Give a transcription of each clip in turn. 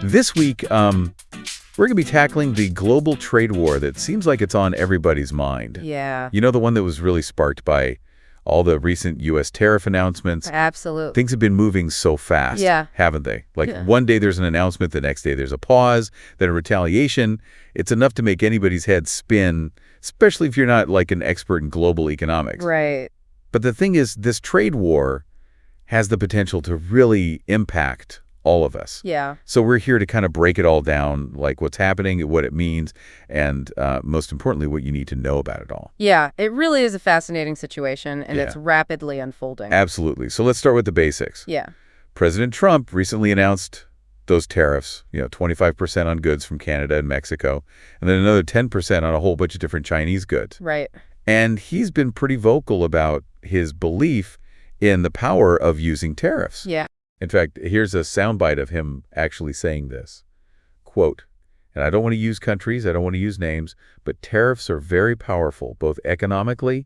This week, we're going to be tackling the global trade war that seems like it's on everybody's mind. Yeah. You know, the one that was really sparked by all the recent U.S. tariff announcements? Absolutely. Things have been moving so fast, haven't they? Like one day there's an announcement, the next day there's a pause, then a retaliation. It's enough to make anybody's head spin, especially if you're not like an expert in global economics. Right. But the thing is, this trade war has the potential to really impact all of us. Yeah. So we're here to kind of break it all down, like what's happening, what it means, and most importantly, what you need to know about it all. Yeah, it really is a fascinating situation, and it's rapidly unfolding. Absolutely. So let's start with the basics. Yeah. President Trump recently announced those tariffs, 25% on goods from Canada and Mexico, and then another 10% on a whole bunch of different Chinese goods. Right. And he's been pretty vocal about his belief in the power of using tariffs. Yeah. In fact, here's a soundbite of him actually saying this, quote, and I don't want to use countries, I don't want to use names, but tariffs are very powerful, both economically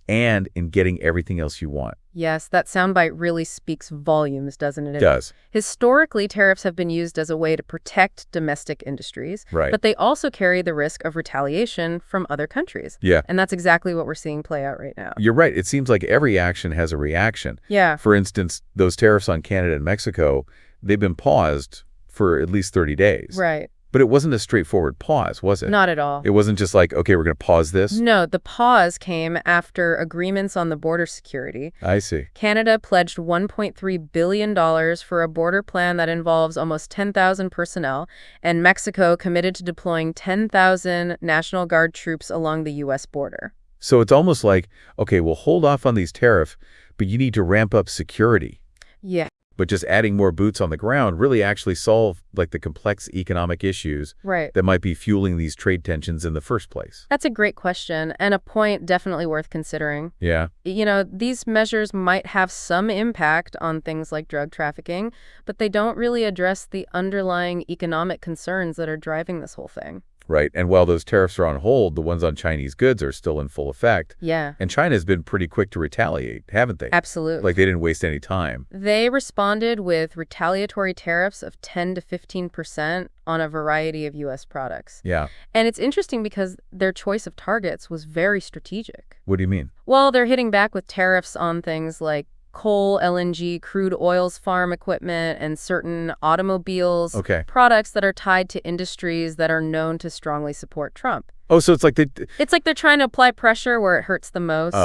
and in getting everything else you want. Yes, that soundbite really speaks volumes, doesn't it? It does. Historically, tariffs have been used as a way to protect domestic industries, Right. but they also carry the risk of retaliation from other countries. Yeah. And that's exactly what we're seeing play out right now. You're right. It seems like every action has a reaction. Yeah. For instance, those tariffs on Canada and Mexico, they've been paused for at least 30 days. Right. But it wasn't a straightforward pause, was it? Not at all. It wasn't just like, okay, we're going to pause this? No, the pause came after agreements on the border security. I see. Canada pledged $1.3 billion for a border plan that involves almost 10,000 personnel, and Mexico committed to deploying 10,000 National Guard troops along the U.S. border. So it's almost like, okay, we'll hold off on these tariffs, but you need to ramp up security. Yeah. But just adding more boots on the ground really actually solve like the complex economic issues Right. that might be fueling these trade tensions in the first place. That's a great question, and a point definitely worth considering. Yeah. These measures might have some impact on things like drug trafficking, but they don't really address the underlying economic concerns that are driving this whole thing. Right. And while those tariffs are on hold, the ones on Chinese goods are still in full effect. Yeah. And China's been pretty quick to retaliate, haven't they? Absolutely. Like they didn't waste any time. They responded with retaliatory tariffs of 10 to 15% on a variety of U.S. products. Yeah. And it's interesting because their choice of targets was very strategic. What do you mean? Well, they're hitting back with tariffs on things like coal, LNG, crude oils, farm equipment, and certain automobiles, products that are tied to industries that are known to strongly support Trump. Oh, so it's like they're trying to apply pressure where it hurts the most.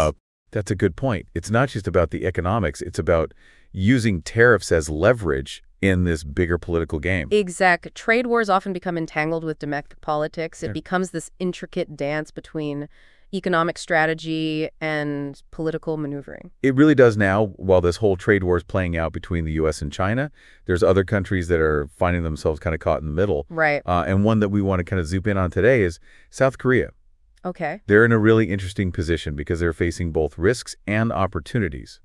That's a good point. It's not just about the economics. It's about using tariffs as leverage in this bigger political game. Exactly. Trade wars often become entangled with domestic politics. It becomes this intricate dance between economic strategy and political maneuvering. It really does now. While this whole trade war is playing out between the U.S. and China, there's other countries that are finding themselves kind of caught in the middle. Right. And one that we want to kind of zoom in on today is South Korea. Okay. They're in a really interesting position because they're facing both risks and opportunities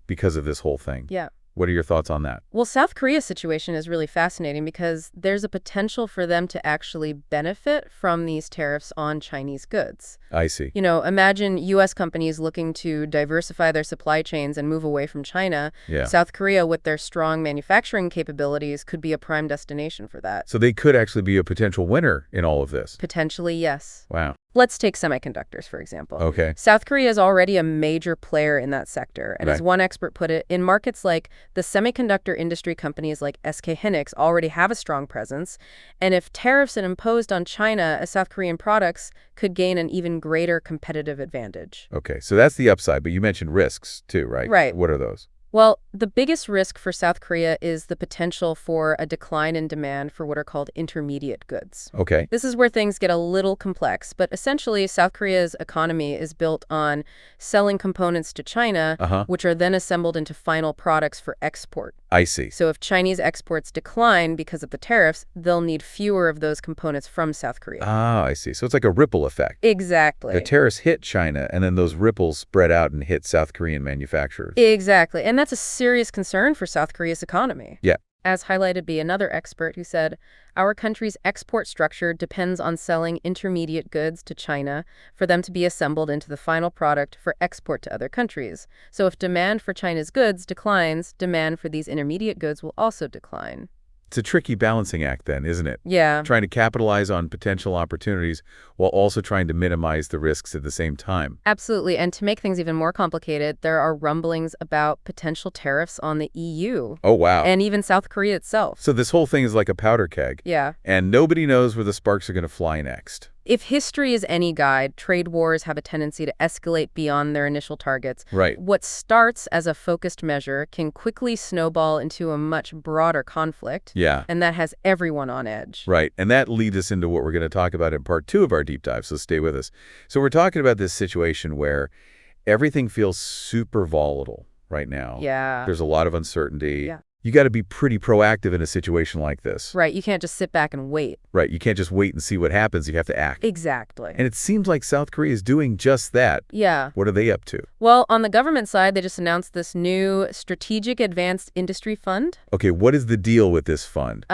because of this whole thing. Yeah. What are your thoughts on that? Well, South Korea's situation is really fascinating because there's a potential for them to actually benefit from these tariffs on Chinese goods. I see. Imagine U.S. companies looking to diversify their supply chains and move away from China. Yeah. South Korea, with their strong manufacturing capabilities, could be a prime destination for that. So they could actually be a potential winner in all of this. Potentially, yes. Wow. Let's take semiconductors, for example. Okay. South Korea is already a major player in that sector. And as one expert put it, in markets like the semiconductor industry, companies like SK Hynix already have a strong presence. And if tariffs are imposed on China, South Korean products could gain an even greater competitive advantage. Okay, so that's the upside, but you mentioned risks too, right? Right. What are those? Well, the biggest risk for South Korea is the potential for a decline in demand for what are called intermediate goods. Okay. This is where things get a little complex, but essentially South Korea's economy is built on selling components to China, which are then assembled into final products for export. I see. So if Chinese exports decline because of the tariffs, they'll need fewer of those components from South Korea. Ah, I see. So it's like a ripple effect. Exactly. The tariffs hit China, and then those ripples spread out and hit South Korean manufacturers. Exactly. And that's a serious concern for South Korea's economy. Yeah. As highlighted by another expert who said, our country's export structure depends on selling intermediate goods to China for them to be assembled into the final product for export to other countries. So if demand for China's goods declines, demand for these intermediate goods will also decline. It's a tricky balancing act then, isn't it? Yeah. Trying to capitalize on potential opportunities while also trying to minimize the risks at the same time. Absolutely. And to make things even more complicated, there are rumblings about potential tariffs on the EU. Oh, wow. And even South Korea itself. So this whole thing is like a powder keg. Yeah. And nobody knows where the sparks are going to fly next. If history is any guide, trade wars have a tendency to escalate beyond their initial targets. Right. What starts as a focused measure can quickly snowball into a much broader conflict. Yeah. And that has everyone on edge. Right. And that leads us into what we're going to talk about in part 2 of our deep dive, so stay with us. So we're talking about this situation where everything feels super volatile right now. Yeah. There's a lot of uncertainty. Yeah. You got to be pretty proactive in a situation like this. Right. You can't just sit back and wait. Right. You can't just wait and see what happens. You have to act. Exactly. And it seems like South Korea is doing just that. Yeah. What are they up to? Well, on the government side, they just announced this new Strategic Advanced Industry Fund. Okay, what is the deal with this fund?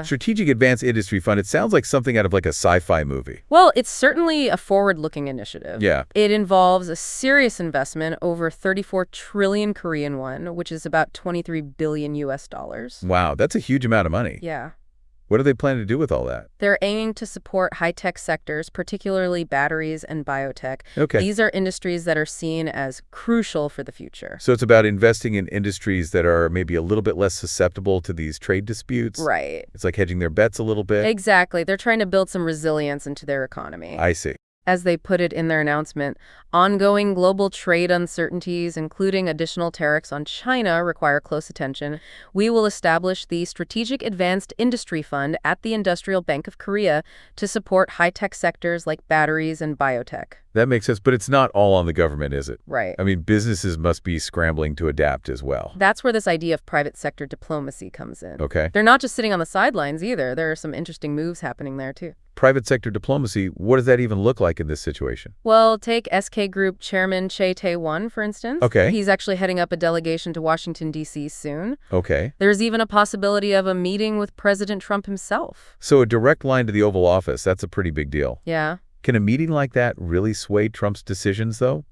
Strategic Advanced Industry Fund, it sounds like something out of like a sci-fi movie. Well, it's certainly a forward-looking initiative. Yeah. It involves a serious investment, over 34 trillion Korean won, which is about 23 billion US dollars. Wow, that's a huge amount of money. Yeah. What do they plan to do with all that? They're aiming to support high-tech sectors, particularly batteries and biotech. Okay. These are industries that are seen as crucial for the future. So it's about investing in industries that are maybe a little bit less susceptible to these trade disputes? Right. It's like hedging their bets a little bit? Exactly. They're trying to build some resilience into their economy. I see. As they put it in their announcement, ongoing global trade uncertainties, including additional tariffs on China, require close attention. We will establish the Strategic Advanced Industry Fund at the Industrial Bank of Korea to support high-tech sectors like batteries and biotech. That makes sense, but it's not all on the government, is it? Right. I mean, businesses must be scrambling to adapt as well. That's where this idea of private sector diplomacy comes in. Okay. They're not just sitting on the sidelines either. There are some interesting moves happening there, too. Private sector diplomacy, what does that even look like in this situation? Well, take SK Group Chairman Chae Tae-won, for instance. Okay. He's actually heading up a delegation to Washington, D.C. soon. Okay. There's even a possibility of a meeting with President Trump himself. So a direct line to the Oval Office, that's a pretty big deal. Yeah. Can a meeting like that really sway Trump's decisions, though?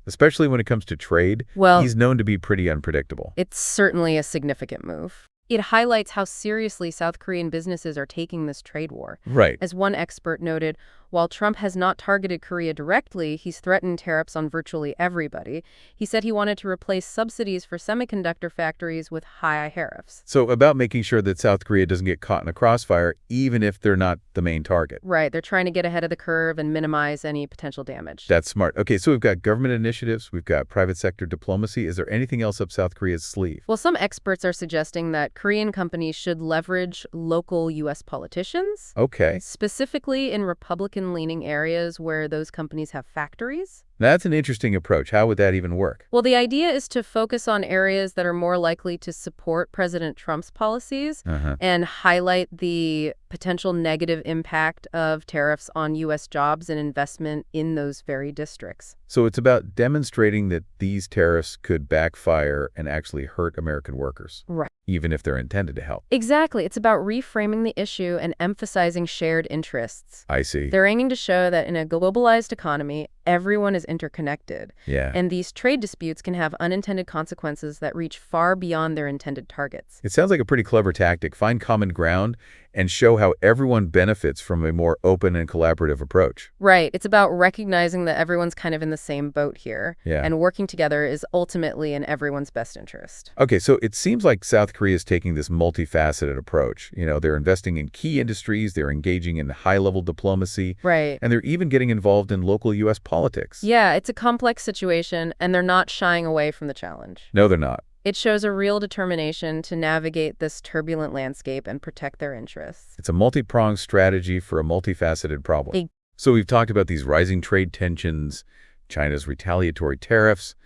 Especially when it comes to trade. Well, he's known to be pretty unpredictable. It's certainly a significant move. It highlights how seriously South Korean businesses are taking this trade war. Right. As one expert noted, while Trump has not targeted Korea directly, he's threatened tariffs on virtually everybody. He said he wanted to replace subsidies for semiconductor factories with high tariffs. So about making sure that South Korea doesn't get caught in a crossfire, even if they're not the main target. Right. They're trying to get ahead of the curve and minimize any potential damage. That's smart. Okay, so we've got government initiatives, we've got private sector diplomacy. Is there anything else up South Korea's sleeve? Well, some experts are suggesting that Korean companies should leverage local U.S. politicians. Okay. Specifically in Republican-leaning areas where those companies have factories. That's an interesting approach. How would that even work? Well, the idea is to focus on areas that are more likely to support President Trump's policies and highlight the potential negative impact of tariffs on U.S. jobs and investment in those very districts. So it's about demonstrating that these tariffs could backfire and actually hurt American workers. Right. Even if they're intended to help. Exactly. It's about reframing the issue and emphasizing shared interests. I see. They're aiming to show that in a globalized economy, everyone is interconnected. Yeah. And these trade disputes can have unintended consequences that reach far beyond their intended targets. It sounds like a pretty clever tactic. Find common ground and show how everyone benefits from a more open and collaborative approach. Right. It's about recognizing that everyone's kind of in the same boat here. Yeah. And working together is ultimately in everyone's best interest. Okay, so it seems like South Korea is taking this multifaceted approach. You know, they're investing in key industries, they're engaging in high-level diplomacy. Right. And they're even getting involved in local U.S. politics. Yeah, it's a complex situation, and they're not shying away from the challenge. No, they're not. It shows a real determination to navigate this turbulent landscape and protect their interests. It's a multi-pronged strategy for a multifaceted problem. So we've talked about these rising trade tensions, China's retaliatory tariffs,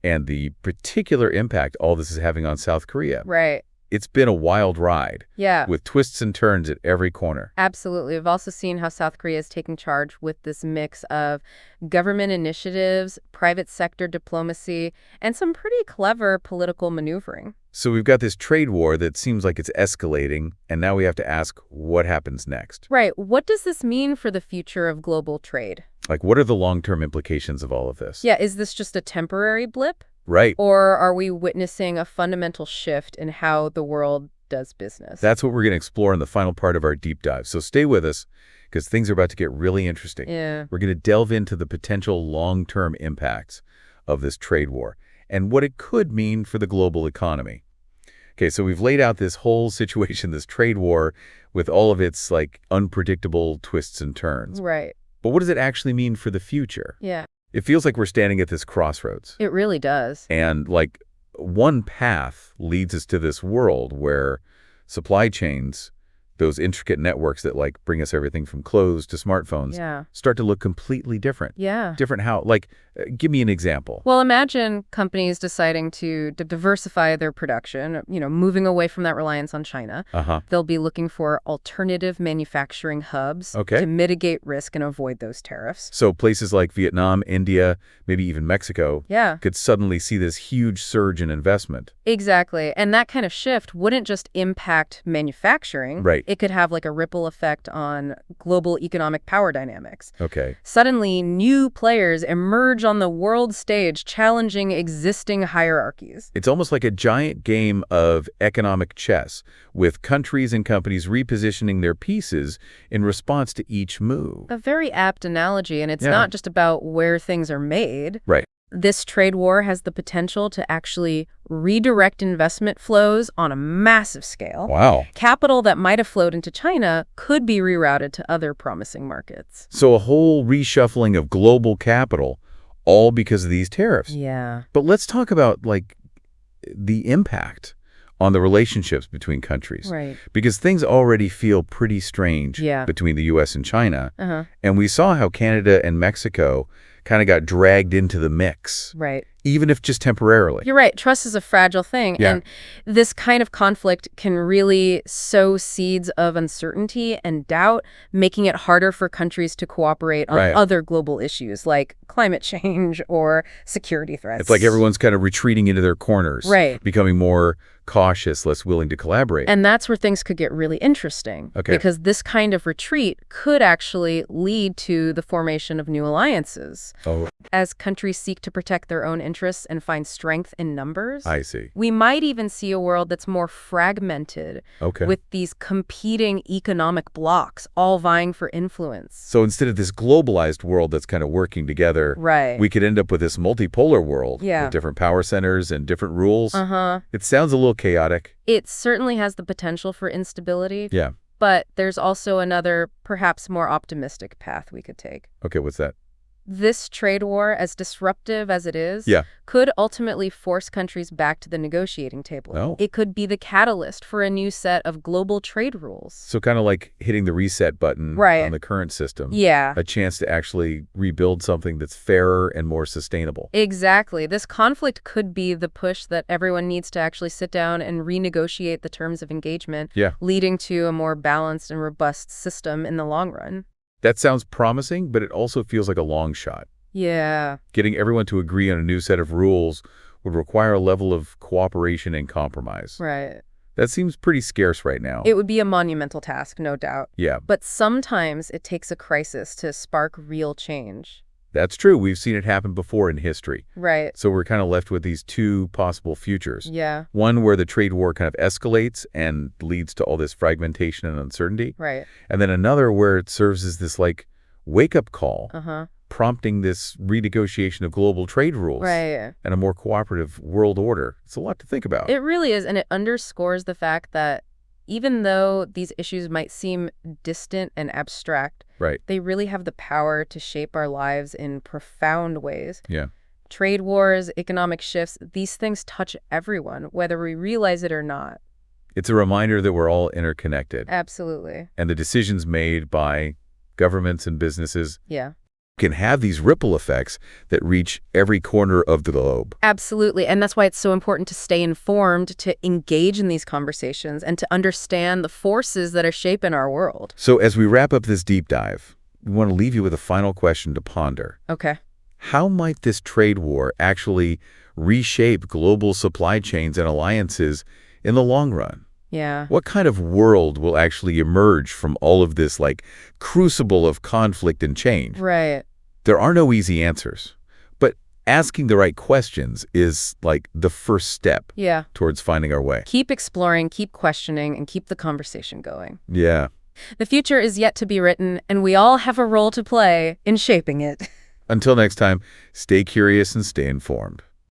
and the particular impact all this is having on South Korea. Right. It's been a wild ride. Yeah. With twists and turns at every corner. Absolutely. We've also seen how South Korea is taking charge with this mix of government initiatives, private sector diplomacy, and some pretty clever political maneuvering. So we've got this trade war that seems like it's escalating, and now we have to ask what happens next. Right. What does this mean for the future of global trade? Like, what are the long-term implications of all of this? Yeah, is this just a temporary blip? Right. Or are we witnessing a fundamental shift in how the world does business. That's what we're going to explore in the final part of our deep dive. So stay with us, because things are about to get really interesting. Yeah. We're going to delve into the potential long-term impacts of this trade war and what it could mean for the global economy. Okay, so we've laid out this whole situation, this trade war, with all of its, unpredictable twists and turns. Right. But what does it actually mean for the future? Yeah. It feels like we're standing at this crossroads. It really does. And, one path leads us to this world where supply chains, those intricate networks that, bring us everything from clothes to smartphones, start to look completely different. Yeah. Different how? Give me an example. Well, imagine companies deciding to diversify their production, moving away from that reliance on China. They'll be looking for alternative manufacturing hubs to mitigate risk and avoid those tariffs. So places like Vietnam, India, maybe even Mexico could suddenly see this huge surge in investment. Exactly. And that kind of shift wouldn't just impact manufacturing. Right. It could have a ripple effect on global economic power dynamics. Okay. Suddenly, new players emerge on the world stage, challenging existing hierarchies. It's almost like a giant game of economic chess, with countries and companies repositioning their pieces in response to each move. A very apt analogy, and it's not just about where things are made. Right. This trade war has the potential to actually redirect investment flows on a massive scale. Wow. Capital that might have flowed into China could be rerouted to other promising markets. So a whole reshuffling of global capital, all because of these tariffs. Yeah. But let's talk about, the impact on the relationships between countries. Right. Because things already feel pretty strange between the U.S. and China. And we saw how Canada and Mexico kind of got dragged into the mix. Right. Even if just temporarily. You're right. Trust is a fragile thing. Yeah. And this kind of conflict can really sow seeds of uncertainty and doubt, making it harder for countries to cooperate on other global issues like climate change or security threats. It's like everyone's kind of retreating into their corners. Right. Becoming more cautious, less willing to collaborate. And that's where things could get really interesting. Okay. Because this kind of retreat could actually lead to the formation of new alliances. Oh. As countries seek to protect their own interests and find strength in numbers. I see. We might even see a world that's more fragmented with these competing economic blocks all vying for influence. So instead of this globalized world that's kind of working together, we could end up with this multipolar world with different power centers and different rules. It sounds a little chaotic. It certainly has the potential for instability. Yeah. But there's also another, perhaps more optimistic path we could take. Okay, what's that? This trade war, as disruptive as it is, could ultimately force countries back to the negotiating table. Oh. It could be the catalyst for a new set of global trade rules. So kind of like hitting the reset button on the current system. Yeah. A chance to actually rebuild something that's fairer and more sustainable. Exactly. This conflict could be the push that everyone needs to actually sit down and renegotiate the terms of engagement, leading to a more balanced and robust system in the long run. That sounds promising, but it also feels like a long shot. Yeah. Getting everyone to agree on a new set of rules would require a level of cooperation and compromise. Right. That seems pretty scarce right now. It would be a monumental task, no doubt. Yeah. But sometimes it takes a crisis to spark real change. That's true. We've seen it happen before in history. Right. So we're kind of left with these two possible futures. Yeah. One where the trade war kind of escalates and leads to all this fragmentation and uncertainty. Right. And then another where it serves as this wake-up call, prompting this renegotiation of global trade rules and a more cooperative world order. It's a lot to think about. It really is, and it underscores the fact that even though these issues might seem distant and abstract, they really have the power to shape our lives in profound ways. Yeah. Trade wars, economic shifts, these things touch everyone, whether we realize it or not. It's a reminder that we're all interconnected. Absolutely. And the decisions made by governments and businesses can have these ripple effects that reach every corner of the globe. Absolutely. And that's why it's so important to stay informed, to engage in these conversations, and to understand the forces that are shaping our world. So as we wrap up this deep dive, we want to leave you with a final question to ponder. Okay. How might this trade war actually reshape global supply chains and alliances in the long run? Yeah. What kind of world will actually emerge from all of this crucible of conflict and change? Right. There are no easy answers. But asking the right questions is like the first step Yeah. towards finding our way. Keep exploring, keep questioning, and keep the conversation going. Yeah. The future is yet to be written, and we all have a role to play in shaping it. Until next time, stay curious and stay informed.